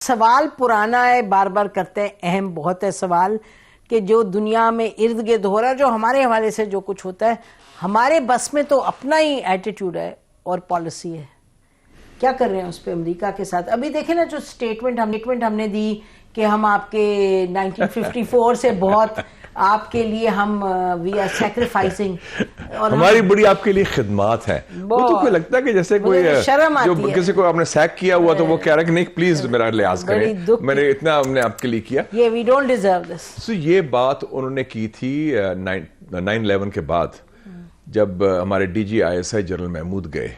سوال پرانا ہے، بار بار کرتے ہیں، اہم بہت ہے سوال کہ جو دنیا میں ارد گرد ہو رہا ہے، جو ہمارے حوالے سے جو کچھ ہوتا ہے، ہمارے بس میں تو اپنا ہی ایٹیٹیوڈ ہے اور پالیسی ہے. کیا کر رہے ہیں اس پہ امریکہ کے ساتھ؟ ابھی دیکھیں نا جو سٹیٹمنٹ ہم نے دی کہ ہم آپ کے 1954 سے بہت آپ کے لیے ہم وی آر سیکریفائسنگ، اور ہماری بڑی آپ کے لیے خدمات ہیں. وہ تو کوئی لگتا ہے کہ جیسے کوئی جو کسی کو آپ نے سیک کیا ہوا تو وہ کہہ رہا ہے کہ نہیں پلیز میرا لحاظ کریں، میں نے اتنا ہم نے آپ کے لیے کیا. یہ وی ڈونٹ ڈیزرو دس. سو یہ بات انہوں نے کی تھی 9/11 کے بعد، جب ہمارے ڈی جی ISI جنرل محمود گئے.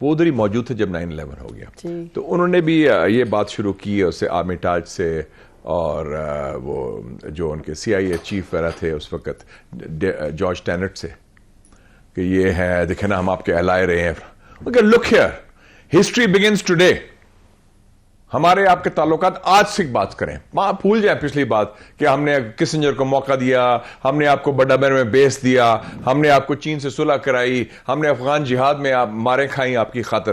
وہ ادھر ہی موجود تھے جب 9/11 ہو گیا. تو انہوں نے بھی یہ بات شروع کی اس سے آرمیٹاج سے، اور وہ جو ان کے CIA چیف وغیرہ تھے اس وقت جارج ٹینٹ سے، کہ یہ ہے دیکھیں نا ہم آپ کے اہلائے رہے ہیں. مگر لک ہیئر، ہسٹری بگنز ٹوڈے. ہمارے آپ کے تعلقات آج سے بات کریں، بھول جائیں پچھلی بات کہ ہم نے کسنجر کو موقع دیا، ہم نے آپ کو بڑا بیر میں بیس دیا، ہم نے آپ کو چین سے صلح کرائی، ہم نے افغان جہاد میں آپ مارے کھائیں آپ کی خاطر.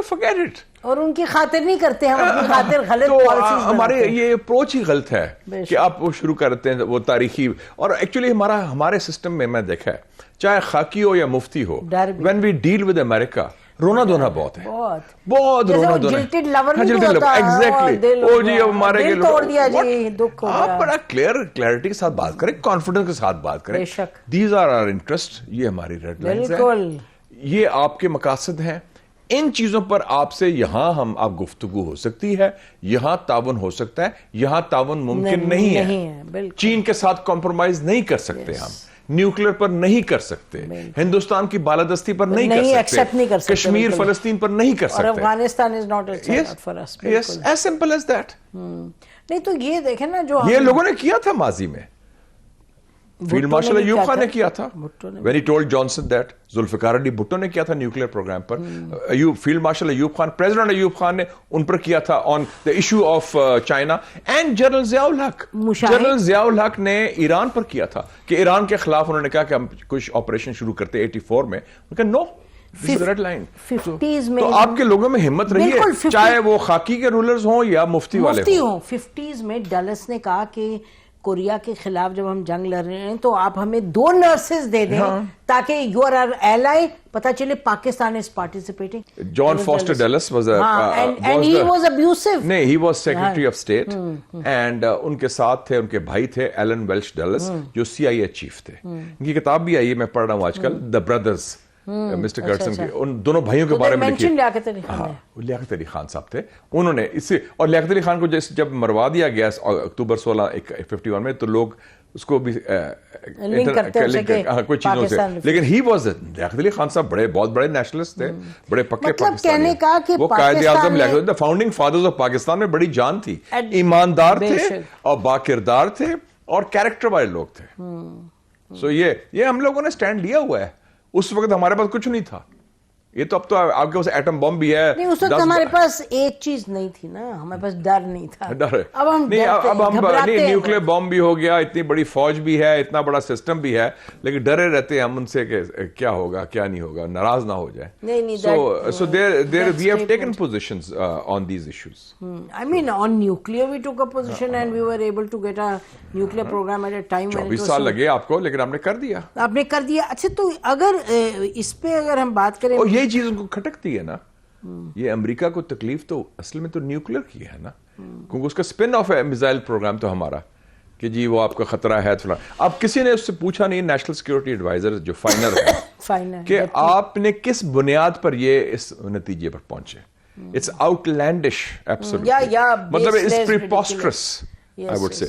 forget it. اور ان کی خاطر نہیں کرتے ہم، اپنی خاطر غلط پالیسیز. ہمارے یہ اپروچ ہی غلط ہے کہ آپ وہ شروع کرتے ہیں وہ تاریخی. اور ایکچولی ہمارے سسٹم میں دیکھا ہے، چاہے خاکی ہو یا مفتی ہو، when we deal with America رونا دھونا بہت ہے، بہت رونا دھونا. آپ بڑا کلیئرٹی کے ساتھ بات کریں، کانفیڈنس کے ساتھ بات کریں. دیز آر آور انٹرسٹ، یہ ہماری ریڈ لائنز ہیں، یہ آپ کے مقاصد ہیں. ان چیزوں پر آپ سے یہاں آپ گفتگو ہو سکتی ہے، یہاں تعاون ہو سکتا ہے، یہاں تعاون ممکن نہیں ہے. چین کے ساتھ کمپرومائز نہیں کر سکتے، ہم نیوکلیر پر نہیں کر سکتے، ہندوستان کی بالادستی پر نہیں کر سکتے، کشمیر فلسطین پر نہیں کر سکتے، اور Afghanistan is not a threat for us. Yes, as simple as that. نہیں تو یہ دیکھیں نا جو یہ لوگوں نے کیا تھا ماضی میں. فیلڈ مارشل ایوب خان نے کیا تھا when he told Johnson that. Zulfiqar Ali Bhutto نے کیا تھا نیوکلیر پروگرام پر. Field marshal Ayub Khan, president Ayub Khan نے ان پر کیا تھا on the issue of China. And general Zia الحق نے ایران پر کیا تھا کہ ایران کے خلاف انہوں نے کہا کہ ہم کچھ آپریشن شروع کرتے 84 میں. نو، ریڈ لائن. تو آپ کے لوگوں میں ہمت رہی ہے، چاہے وہ خاکی کے رولرز ہوں یا مفتی والے ہوں. 50s میں ڈلس نے کہا کہ کوریا کے خلاف جب ہم جنگ لڑ رہے ہیں تو آپ ہمیں 2 نرسز دے دیں تاکہ یو آر آر ایلائی، پتا چلے Pakistan is participating. John Foster Dulles was and he was abusive. نہیں، he was secretary of state and ان کے ساتھ تھے ان کے بھائی تھے ایلن ویلش ڈلس جو CIA چیف تھے. ان کی کتاب بھی آئی ہے، میں پڑھ رہا ہوں آج کل، دا بردرز، مسٹر گرٹسن کی. ان دونوں بھائیوں کے بارے میں لکھی. لیاقت علی خان صاحب تھے انہوں نے اس سے. اور لیاقت علی خان کو جب مروا دیا گیا اکتوبر 16 میں تو لوگ اس کو بھی کوئی چیزوں سے، لیکن لیاقت علی خان صاحب بہت بڑے نیشنلسٹ تھے، بڑے پکے پاکستانی. وہ قائد اعظم لیاقت، فاؤنڈنگ فادرز آف پاکستان میں بڑی جان تھی، ایماندار تھے اور باکردار تھے اور کیریکٹر والے لوگ تھے. سو یہ ہم لوگوں نے سٹینڈ لیا ہوا ہے. اس وقت ہمارے پاس کچھ نہیں تھا. یہ تو اب تو آپ کے پاس ایٹم بم بھی ہے. نہیں، اس وقت ہمارے پاس ایک چیز نہیں تھی نا، ہمارے پاس ڈر نہیں تھا. اب ہم نیوکلیر بم بھی ہو گیا، اتنی بڑی فوج بھی ہے، اتنا بڑا سسٹم بھی ہے، لیکن ڈرے رہتے ہیں ہم ان سے کہ کیا ہوگا کیا نہیں ہوگا، ناراض نہ ہو جائے. So we have taken positions on these issues. I mean on nuclear we took a position and we were able to get a nuclear program at a time when 24 سال لگے آپ کو، لیکن آپ نے کر دیا. اچھا تو اگر اس پہ اگر ہم بات کریں، یہ چیز ان کو کھٹکتی ہے نا. یہ امریکہ کو تکلیف تو اصل میں تو نیوکلیر کی ہے نا، کیونکہ اس کا اسپن آف ہے میزائل پروگرام تو ہمارا، کہ جی وہ آپ کا خطرہ ہے. اب کسی نے اس سے پوچھا نہیں، نیشنل سیکورٹی ایڈوائزر جو فائنل ہے، کہ آپ نے کس بنیاد پر یہ اس نتیجے پر پہنچے. It's outlandish, absolutely. مطلب it's preposterous, I would say.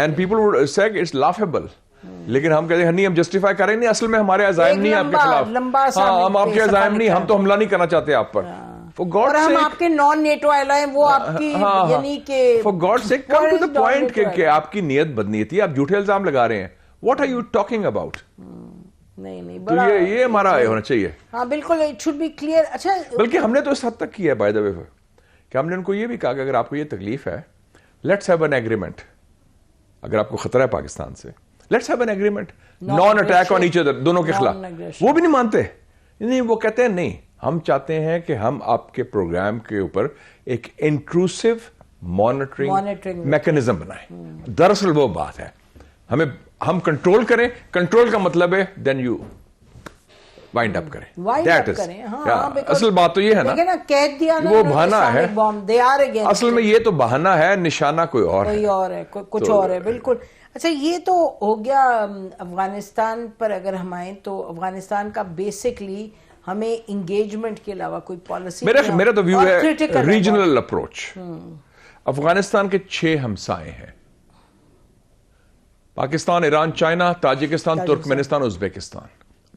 And people would say it's laughable. لیکن ہم کہتے ہیں نہیں، ہم جسٹیفائی کریں نہیں، اصل میں ہمارے عزائم نہیں آپ کے خلاف. ہاں، ہم آپ کے عزائم نہیں، ہم تو حملہ نہیں کرنا چاہتے آپ پر. اور ہم آپ کے نان نیٹو ایلائے، وہ آپ کی یعنی کہ for God sake come to the point کہ آپ کی نیت بدنیتی ہے، آپ جھوٹے الزام لگا رہے ہیں. What are you talking about? نہیں، تو یہ ہمارا ہونا چاہیے. ہاں بالکل، اٹ شوڈ بی کلیئر. اچھا، بلکہ ہم نے تو اس حد تک کیا ہے بائی دا وے کہ ہم نے ان کو یہ بھی کہا کہ اگر آپ کو یہ تکلیف ہے، لیٹس ہیو این ایگریمنٹ. اگر آپ کو خطرہ ہے پاکستان سے، let's have an agreement, naan attack on each other, دونوں کے خلاف. وہ بھی نہیں مانتے. نہیں، وہ کہتے ہیں نہیں، ہم چاہتے ہیں کہ ہم آپ کے پروگرام کے اوپر ایک انٹروسو مانیٹرنگ میکنزم بنائیں. دراصل وہ بات ہے, ہم کنٹرول کریں. کنٹرول کا مطلب ہے دین یو وائنڈ اپ کریں. اصل بات تو یہ ہے نا, وہ بہانہ ہے. اصل میں یہ تو بہانہ ہے, نشانہ کوئی اور ہے, کچھ اور ہے. بالکل. اچھا, یہ تو ہو گیا افغانستان پر. اگر ہم آئیں تو افغانستان کا بیسکلی ہمیں انگیجمنٹ کے علاوہ کوئی پالیسی, میرا تو ویو ہے ریجنل اپروچ. افغانستان کے 6 ہمسائے ہیں, Pakistan, Iran, China, Tajikistan, ترکمنستان, Uzbekistan,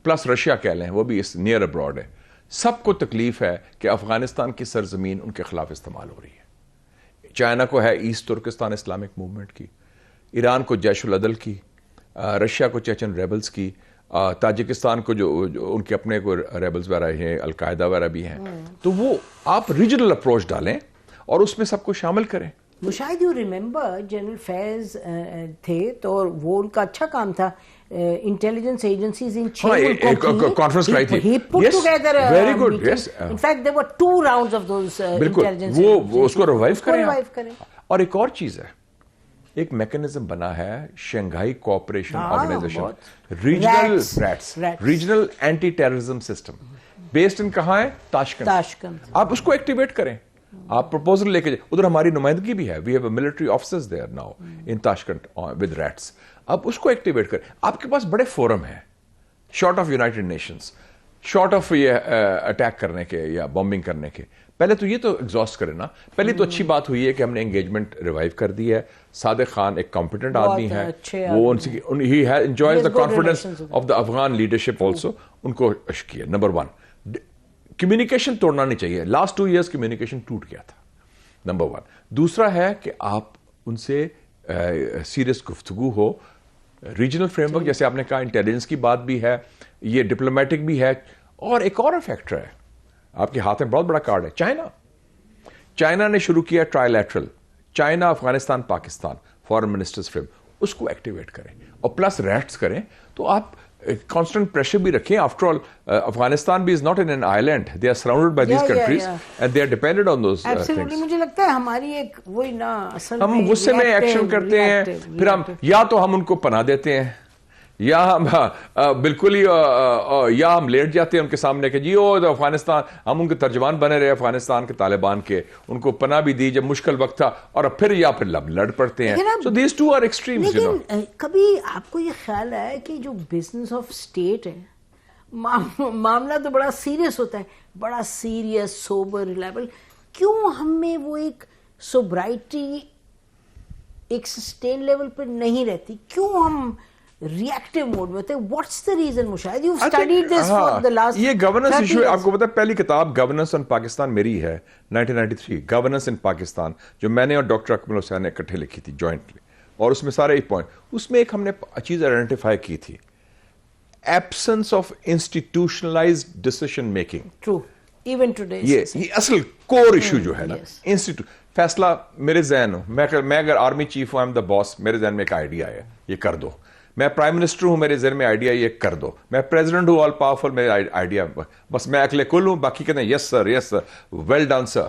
plus Russia کہہ لیں, وہ بھی نیئر ابراڈ ہے. سب کو تکلیف ہے کہ افغانستان کی سرزمین ان کے خلاف استعمال ہو رہی ہے. چائنا کو ہے ایسٹ ترکستان اسلامک موومنٹ کی, ایران کو جیش العدل کی, رشیا کو چیچن ریبلز کی, تاجکستان کو جو ان کے اپنے کو ریبلز وغیرہ ہیں, القاعدہ وغیرہ بھی ہیں. تو وہ آپ ریجنل اپروچ ڈالیں اور اس میں سب کو شامل کریں. شاید یو ریممبر جنرل فیض تھے تو وہ ان کا اچھا کام تھا. انٹیلیجنس ایجنسیز ان 6 ملکوں کی کانفرنس کرائی تھی. He put together a Very good, meeting. yes. In fact, there were 2 rounds of those intelligence. وہ اس کو ریوائیو کریں. اور ایک اور چیز ہے, ایک میکنزم بنا ہے Shanghai Cooperation Organisation, regional anti terrorism system, based in کہاں ہے؟ تاشکنت. آپ اس کو ایکٹیویٹ کریں. آپ پروپوزل لے کے جائیں. ادھر ہماری نمائندگی بھی ہے. We have a military officers there now in Tashkent with rates. آپ اس کو ایکٹیویٹ کریں. آپ کے پاس بڑے فورم ہیں, short of United nations, short of یہ اٹیک کرنے کے یا بمبنگ کرنے کے. پہلے تو یہ تو ایگزاسٹ کرے نا. پہلی تو اچھی بات ہوئی ہے کہ ہم نے انگیجمنٹ ریوائیو کر دی ہے. صادق خان ایک کمپیٹنٹ آدمی ہے, وہ he enjoys the confidence of the Afghan leadership also. ان کو اشکی ہے. نمبر 1, کمیونیکیشن توڑنا نہیں چاہیے. لاسٹ 2 years کمیونیکیشن ٹوٹ گیا تھا, نمبر 1. دوسرا ہے کہ آپ ان سے سیریس گفتگو ہو. ریجنل فریم ورک جیسے آپ نے کہا, انٹیلیجنس کی بات بھی ہے, یہ ڈپلومیٹک بھی ہے. اور ایک اور فیکٹر ہے, آپ کے ہاتھ میں بہت بڑا کارڈ ہے, چائنا نے شروع کیا trilateral, China, Afghanistan, Pakistan foreign ministers frame. اس کو ایکٹیویٹ کریں اور پلس ریٹس کریں. تو آپ کانسٹنٹ پریشر بھی رکھیں. آفٹر آل افغانستان بھی is not an an island, they are surrounded by these countries and they are dependent on those things. مجھے لگتا ہے ہماری ایک وہی نا, ہم غصے میں ایکشن کرتے ہیں, پھر ہم یا تو ہم ان کو پناہ دیتے ہیں, یا ہم بالکل ہی یا ہم لیٹ جاتے ہیں ان کے سامنے کہ جی افغانستان, ہم ان کے ترجمان بنے رہے افغانستان کے, طالبان کے, ان کو پناہ بھی دی جب مشکل وقت تھا, اور پھر یا پھر لڑ پڑتے ہیں. So these two are extremes, you know. لیکن کبھی آپ کو یہ خیال ہے کہ جو بزنس آف اسٹیٹ ہے, معاملہ تو بڑا سیریس ہوتا ہے, بڑا سیریس, سوبر, ریلائبل, کیوں ہم میں وہ ایک سوبرائٹی ایک سسٹین لیول پر نہیں رہتی؟ کیوں ہم ریئیکٹیو موڈ میں ہوتے ہیں؟ What's the reason? Mushahid you studied this for the last. یہ گورننس ایشو ہے. آپ کو پتا ہے پہلی کتاب گورننس ان پاکستان میری ہے 1993, گورننس ان پاکستان, جو میں نے اور ڈاکٹر اکمل حسین نے اکٹھے لکھی تھی جوائنٹلی. اور اس میں سارے ایک پوائنٹ, اس میں ایک ہم نے چیز آئیڈینٹیفائی کی تھی, absence of institutionalised decision making. True, even today یہ اصل کور ایشو جو ہے نا. فیصلہ میرے ذہن ہوں, میں اگر آرمی چیف ہوں, آئی ایم دا باس, میرے ذہن میں ایک آئیڈیا ہے, یہ کر دو. میں پرائم منسٹر ہوں, میرے ذہن میں آئیڈیا یہ کر دو. میں پریزیڈنٹ ہوں, آل پاورفل, میرے آئیڈیا بس میں اکلے کل ہوں, باقی کہتے ہیں یس سر, یس سر, ویل ڈن سر.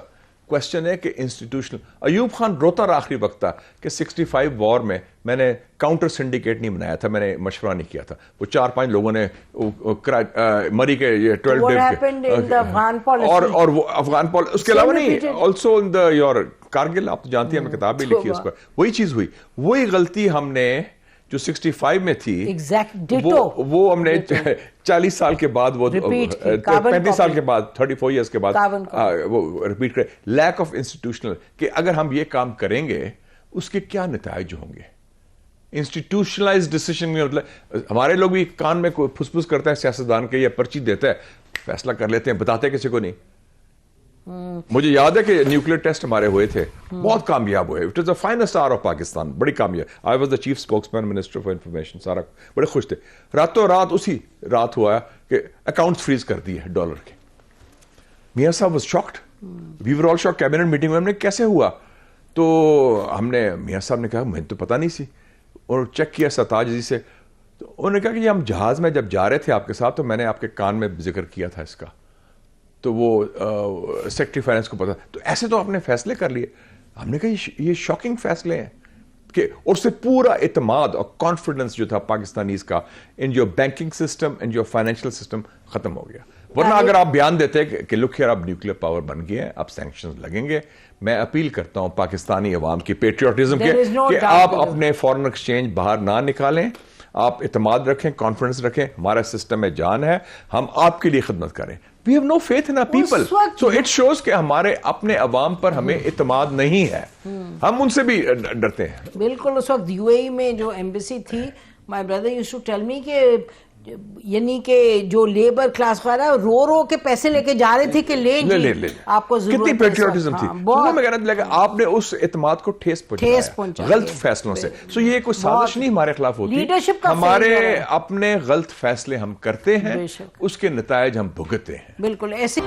کوشچن ہے کہ انسٹیٹیوشنل. ایوب خان روتا رہا آخری وقت تھا کہ 65 وار میں نے کاؤنٹر سنڈیکیٹ نہیں بنایا تھا, میں نے مشورہ نہیں کیا تھا. وہ 4-5 لوگوں نے مری کے 12 ڈے اور وہ افغان پالیسی, اس کے علاوہ نہیں, also in the your Kargil, آپ تو جانتی ہیں, میں کتاب بھی لکھی اس پر. وہی چیز ہوئی, وہی غلطی ہم نے جو 65 میں تھی, وہ ہم نے 40 سال کے بعد, وہ 35 سال کے بعد, 34 ایئرس کے بعد وہ ریپیٹ کرے. لیک آف انسٹیٹیوشنل, کہ اگر ہم یہ کام کریں گے اس کے کیا نتائج ہوں گے. انسٹیٹیوشنلائز ڈیسیشن میں مطلب ہمارے لوگ بھی کان میں کوئی پھس پھس کرتا ہے سیاستدان کے, یا پرچی دیتا ہے, فیصلہ کر لیتے ہیں, بتاتے کسی کو نہیں. مجھے یاد ہے کہ نیوکلیئر ٹیسٹ ہمارے ہوئے تھے, بہت کامیاب ہوئے. It is the finest hour of Pakistan, بڑی کامیاب. I was the chief spokesman, minister for information, سارا بڑے خوش تھے. راتوں رات اسی رات ہوا کہ اکاؤنٹس فریز کر دیے ڈالر کے. میاں صاحب was shocked, we were all shocked. Cabinet meeting میں ہم نے کیسے ہوا, تو ہم نے, میاں صاحب نے کہا مجھے تو پتا نہیں سی, اور چیک کیا ستاج جی سے, تو انہوں نے کہا کہ ہم جہاز میں جب جا رہے تھے آپ کے ساتھ, تو میں نے آپ کے کان میں ذکر کیا تھا اس کا, تو وہ سیکرٹری فائنانس کو پتا. تو ایسے تو آپ نے فیصلے کر لیے. ہم نے کہا یہ شاکنگ فیصلے ہیں کہ اور سے پورا اعتماد اور کانفیڈنس جو تھا پاکستانیز کا ان جو بینکنگ سسٹم ان جو فائنینشیل سسٹم ختم ہو گیا. ورنہ اگر آپ بیان دیتے کہ لک ہیئر اب نیوکلیر پاور بن گئے ہیں, اب سینکشنز لگیں گے, میں اپیل کرتا ہوں پاکستانی عوام کی پیٹریوٹزم کے کہ آپ اپنے فورن ایکسچینج باہر نہ نکالیں, آپ اعتماد رکھیں, کانفیڈنس رکھیں, ہمارا سسٹم میں جان ہے, ہم آپ کے لیے خدمت کریں. We have no faith in our people. So it shows کہ ہمارے اپنے عوام پر ہمیں اعتماد نہیں ہے, ہم ان سے بھی ڈرتے ہیں. بالکل. اس وقت یو اے ای میں جو ایمبیسی تھی, my brother used to tell me کہ یعنی کہ جو لیبر کلاس وغیرہ رو رو کے پیسے لے کے جا رہے تھے کہ لے آپ کو ضرورت. کتنی پیٹریوٹزم تھی. میں کہنا لگا آپ نے اس اعتماد کو ٹھیس پہنچایا غلط فیصلوں سے. سو یہ کوئی سازش نہیں ہمارے خلاف ہوتی, ہمارے اپنے غلط فیصلے ہم کرتے ہیں, اس کے نتائج ہم بھگتتے ہیں. بالکل ایسے